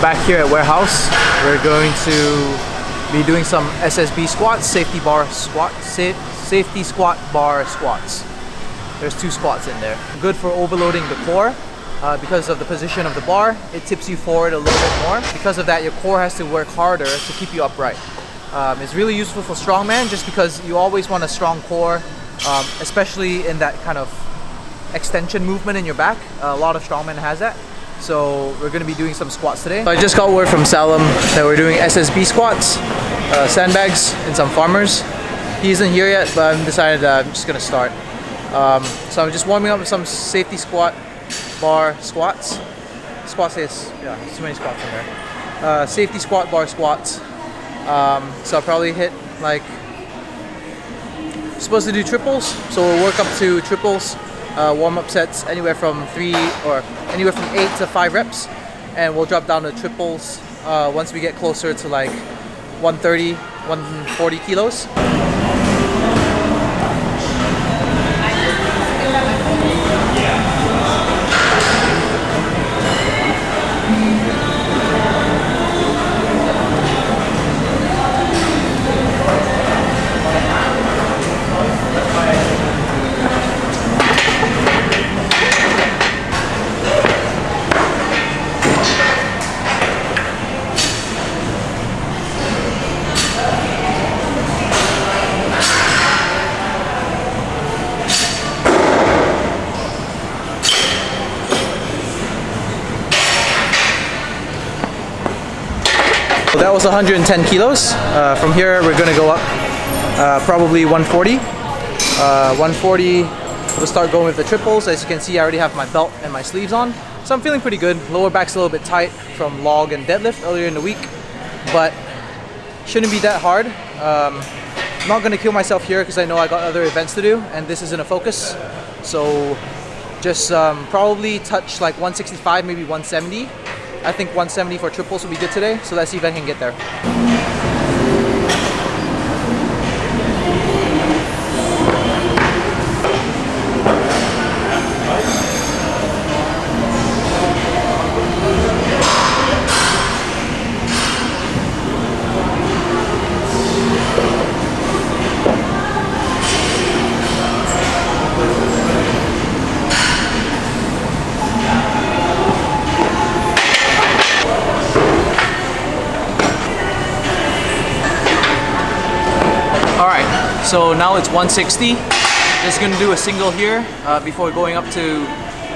we're back here at warehouse. We're going to be doing some SSB squats, safety squat bar squats. There's 2 squats in there. Good for overloading the core because of the position of the bar. It tips you forward a little bit more. Because of that, your core has to work harder to keep you upright. It's really useful for strongman just because you always want a strong core, especially in that kind of extension movement in your back. A lot of strongmen has that. So we're going to be doing some squats today. So I just got word from Salam that we're doing SSB squats, sandbags, and some farmers. He isn't here yet, but I've decided that I'm just going to start. So I'm just warming up with some safety squat bar squats. Squats is, yeah, there's too many squats in there. Safety squat bar squats. So I'll probably hit like, supposed to do triples, so we'll work up to triples. Warm-up sets anywhere from 8 to 5 reps, and we'll drop down to triples once we get closer to like 130, 140 kilos. So that was 110 kilos. From here we're gonna go up probably 140. 140, we'll start going with the triples. As you can see, I already have my belt and my sleeves on. So I'm feeling pretty good. Lower back's a little bit tight from log and deadlift earlier in the week, but shouldn't be that hard. I'm not gonna kill myself here because I know I got other events to do and this isn't a focus. So just probably touch like 165, maybe 170. I think 170 for triples will be good today, so let's see if I can get there. So now it's 160. Just gonna do a single here before going up to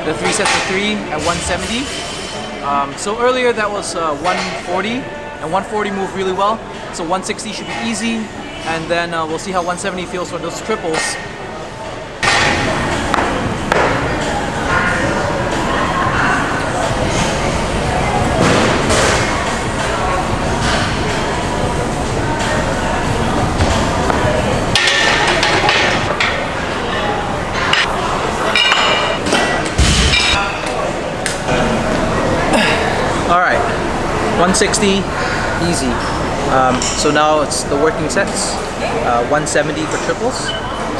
the 3 sets of 3 at 170. So earlier that was 140, and 140 moved really well. So 160 should be easy, and then we'll see how 170 feels for those triples. Alright, 160, easy. So now it's the working sets, 170 for triples.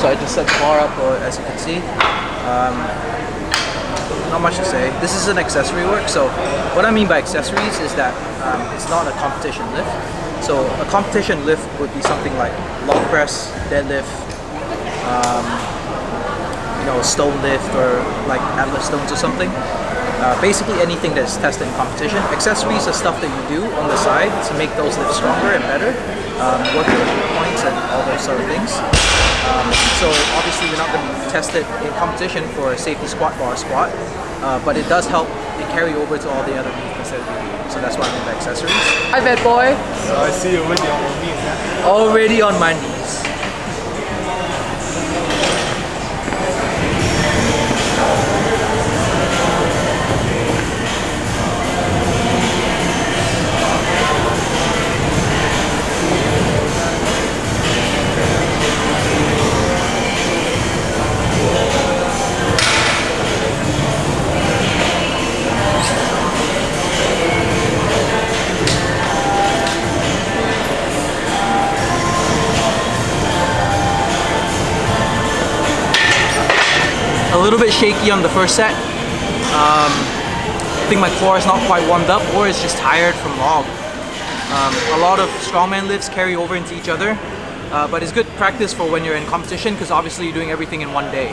So I just set the bar up, as you can see. Not much to say. This is an accessory work, so what I mean by accessories is that it's not a competition lift. So a competition lift would be something like log press, deadlift, stone lift, or like Atlas stones or something. Basically anything that's tested in competition. Accessories are stuff that you do on the side to make those lifts stronger and better, work with grip points and all those sort of things. So obviously we're not going to be tested in competition for a safety squat bar squat, but it does help and carry over to all the other movements that we do. So that's why I mean by accessories. Hi bad boy! So I see you already on your knees. Already on my knees. A little bit shaky on the first set. I think my core is not quite warmed up, or it's just tired from log. A lot of strongman lifts carry over into each other, but it's good practice for when you're in competition because obviously you're doing everything in one day.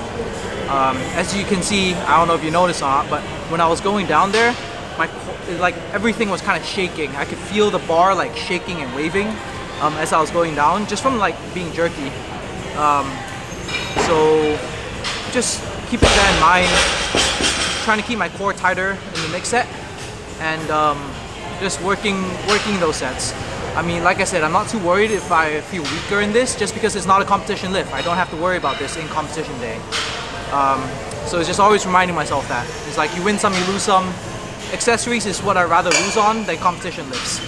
As you can see, I don't know if you noticed or not, but when I was going down there, like everything was kind of shaking. I could feel the bar like shaking and waving as I was going down, just from like being jerky. So just keeping that in mind, trying to keep my core tighter in the next set, and just working those sets. I mean, like I said, I'm not too worried if I feel weaker in this, just because it's not a competition lift. I don't have to worry about this in competition day. So it's just always reminding myself that. It's like you win some, you lose some. Accessories is what I'd rather lose on than competition lifts.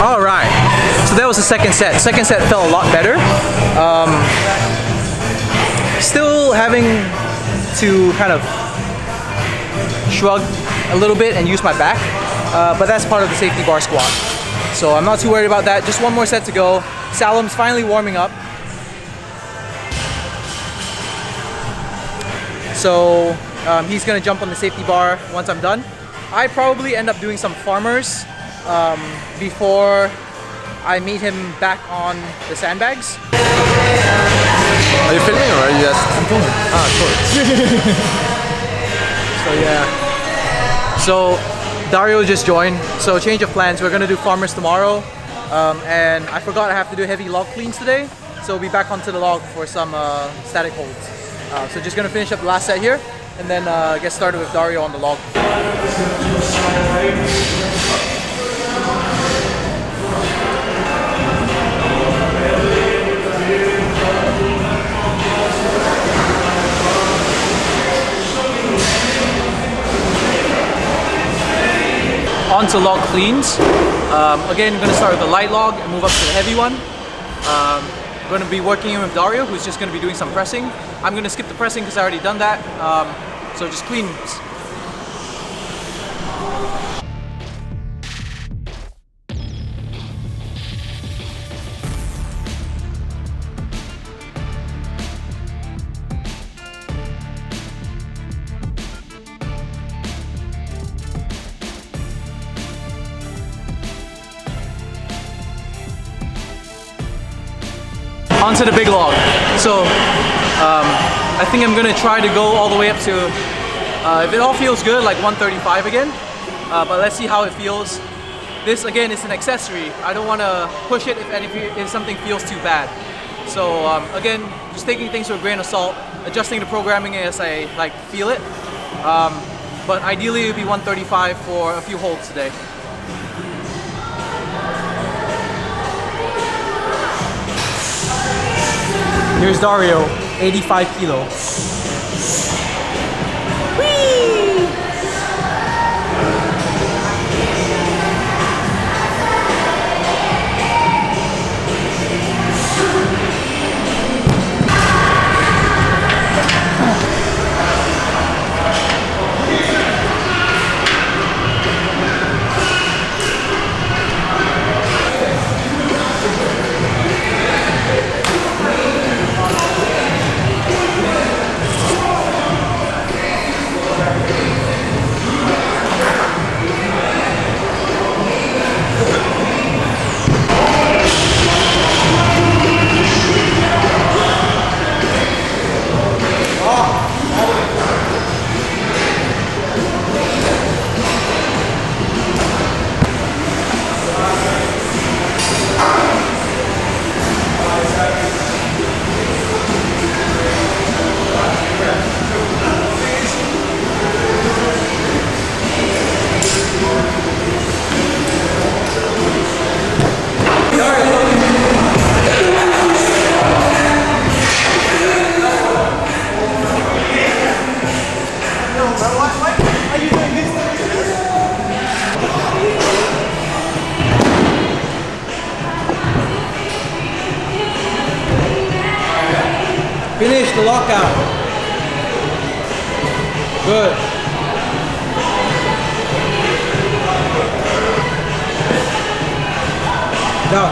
Alright, so that was the second set. Second set felt a lot better. Still having to kind of shrug a little bit and use my back, but that's part of the safety bar squat. So I'm not too worried about that. Just one more set to go. Salim's finally warming up. So he's gonna jump on the safety bar once I'm done. I probably end up doing some farmers before I meet him back on the sandbags. Are you filming or are you just? I'm filming. Ah, cool. So yeah. So Dario just joined. So change of plans. We're gonna do farmers tomorrow, and I forgot I have to do heavy log cleans today. So we'll be back onto the log for some static holds. So just gonna finish up the last set here, and then get started with Dario on the log. On to log cleans. Again, I'm going to start with the light log and move up to the heavy one. I'm going to be working in with Dario, who's just going to be doing some pressing. I'm going to skip the pressing because I already done that. So just cleans. Onto the big log. So I think I'm gonna try to go all the way up to, if it all feels good, like 135 again. But let's see how it feels. This again is an accessory. I don't want to push it if something feels too bad. So again, just taking things with a grain of salt, adjusting the programming as I like feel it. But ideally it would be 135 for a few holds today. Here's Dario, 85 kilo. Whee! Finish the lockout. Good. Down.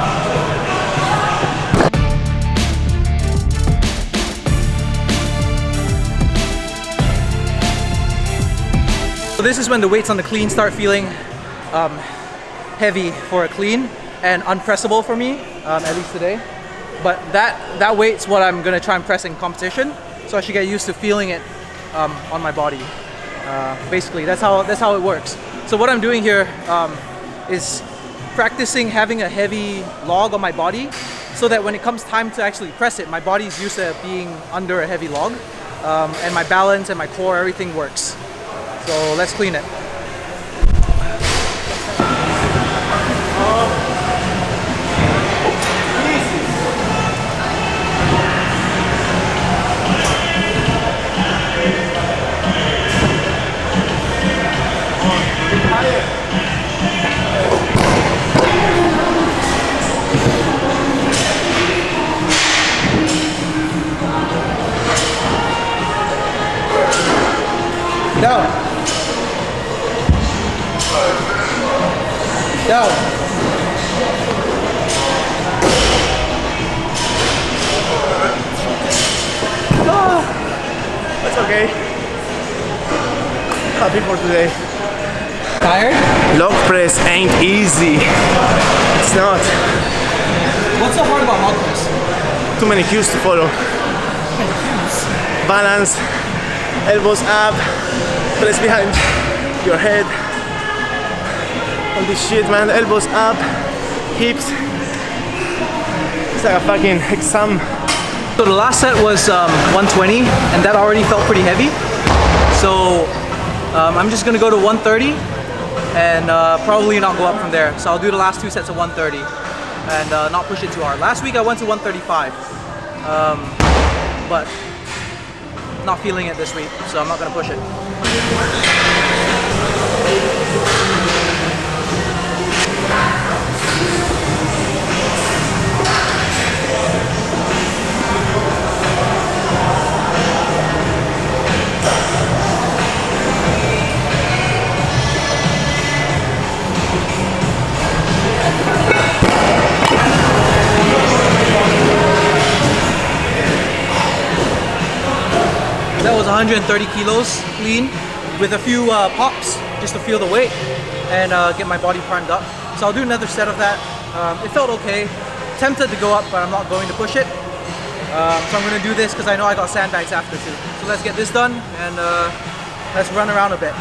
So this is when the weights on the clean start feeling heavy for a clean and unpressable for me, at least today. But that weight's what I'm gonna try and press in competition. So I should get used to feeling it on my body. Basically, that's how it works. So what I'm doing here is practicing having a heavy log on my body, so that when it comes time to actually press it, my body's used to being under a heavy log, and my balance and my core, everything works. So let's clean it. Down. Down. That's okay. Happy for today. Tired? Log press ain't easy. It's not. What's so hard about log press? Too many cues to follow. Balance, elbows up, press behind your head. All this shit, man. Elbows up, hips. It's like a fucking exam. So the last set was 120, and that already felt pretty heavy. So I'm just gonna go to 130 and probably not go up from there. So I'll do the last two sets of 130 and not push it too hard. Last week I went to 135, but not feeling it this week, so I'm not gonna push it. That was 130 kilos clean with a few pops just to feel the weight and get my body primed up. So I'll do another set of that. It felt okay. Tempted to go up, but I'm not going to push it. So I'm going to do this because I know I got sandbags after too. So let's get this done and let's run around a bit.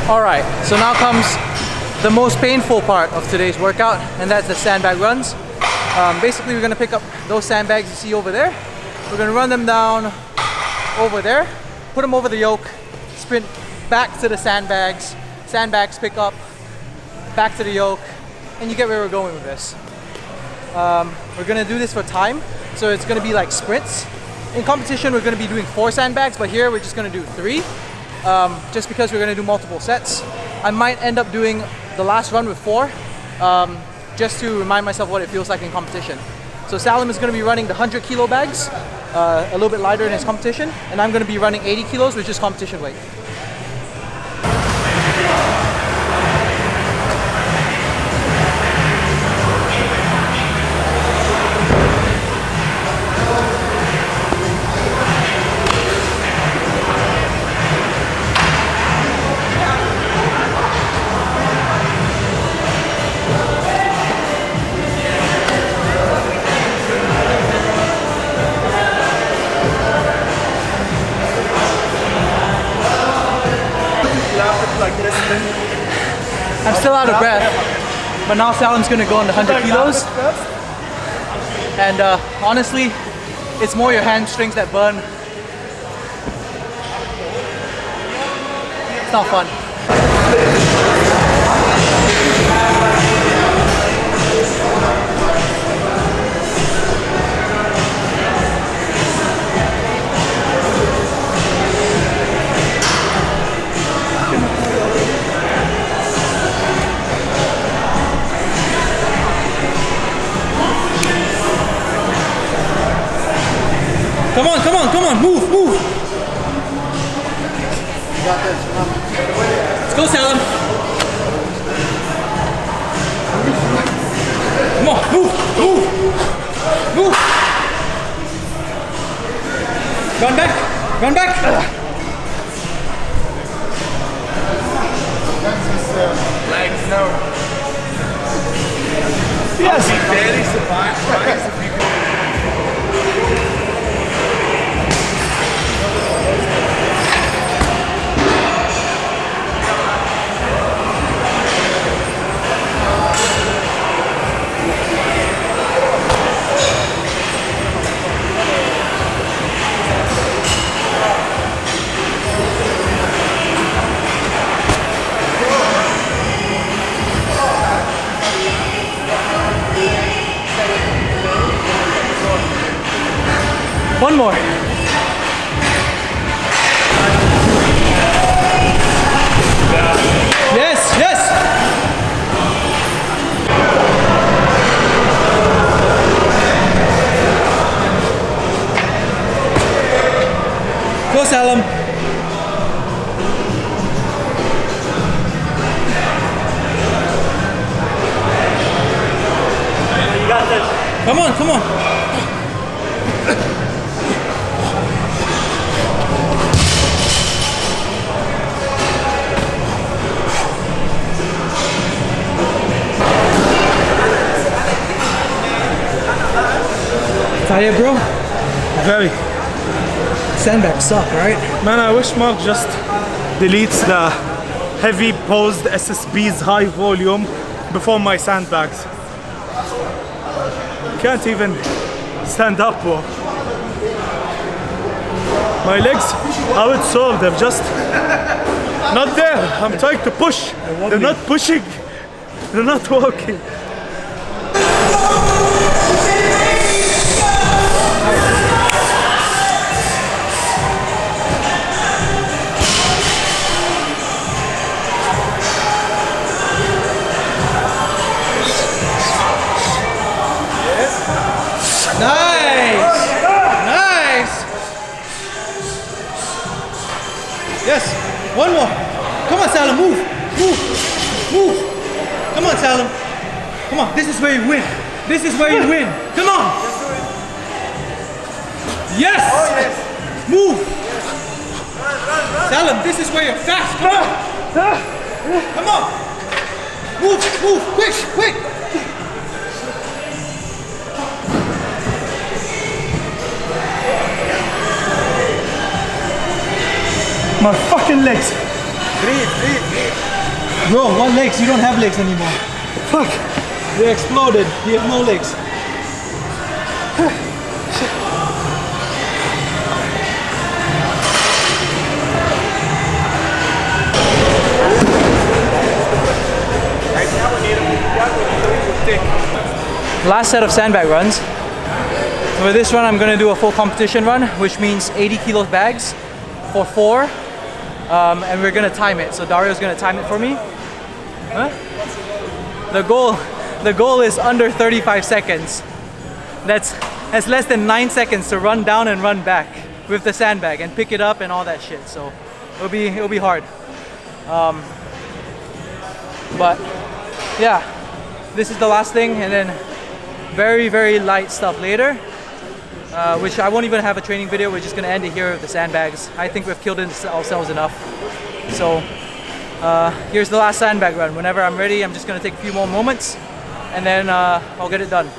Alright, so now comes the most painful part of today's workout, and that's the sandbag runs. Basically, we're going to pick up those sandbags you see over there. We're going to run them down over there, put them over the yoke, sprint back to the sandbags, sandbags pick up, back to the yoke, and you get where we're going with this. We're going to do this for time, so it's going to be like sprints. In competition, we're going to be doing 4 sandbags, but here we're just going to do 3. Just because we're going to do multiple sets. I might end up doing the last run with 4, just to remind myself what it feels like in competition. So Salim is going to be running the 100 kilo bags, a little bit lighter in his competition, and I'm going to be running 80 kilos, which is competition weight. I'm still out of breath, but now Salim's gonna go on the 100 kilos. And honestly, it's more your hamstrings that burn. It's not fun. Come on, move. You got this, let's go, Salim. Come on, move. Run back. Legs, no. Yes. I'll be very surprised if you can. One more. Yes. Go, Salim. You got this. Come on. Tired, bro? Very. Sandbags suck, right? Man, I wish Mark just deletes the heavy posed SSB's high volume before my sandbags. Can't even stand up, bro. My legs, I would solve them, just not there. I'm trying to push. They're not pushing. They're not walking. Nice! Yes, one more. Come on, Salim, move. Come on, Salim. Come on, this is where you win. Come on. Yes! Move. Salim, this is where you're fast. Come on. Move, quick. My fucking legs. Breathe. Bro, what legs? You don't have legs anymore. Fuck. They exploded. You have no legs. Last set of sandbag runs. For this run, I'm gonna do a full competition run, which means 80 kilo bags for 4. And we're gonna time it. So Dario's gonna time it for me. Huh? The goal is under 35 seconds. That's less than 9 seconds to run down and run back with the sandbag and pick it up and all that shit. So it'll be hard. But yeah, this is the last thing, and then very light stuff later. Which I won't even have a training video. We're just gonna end it here with the sandbags. I think we've killed ourselves enough. So here's the last sandbag run. Whenever I'm ready, I'm just gonna take a few more moments, and then I'll get it done.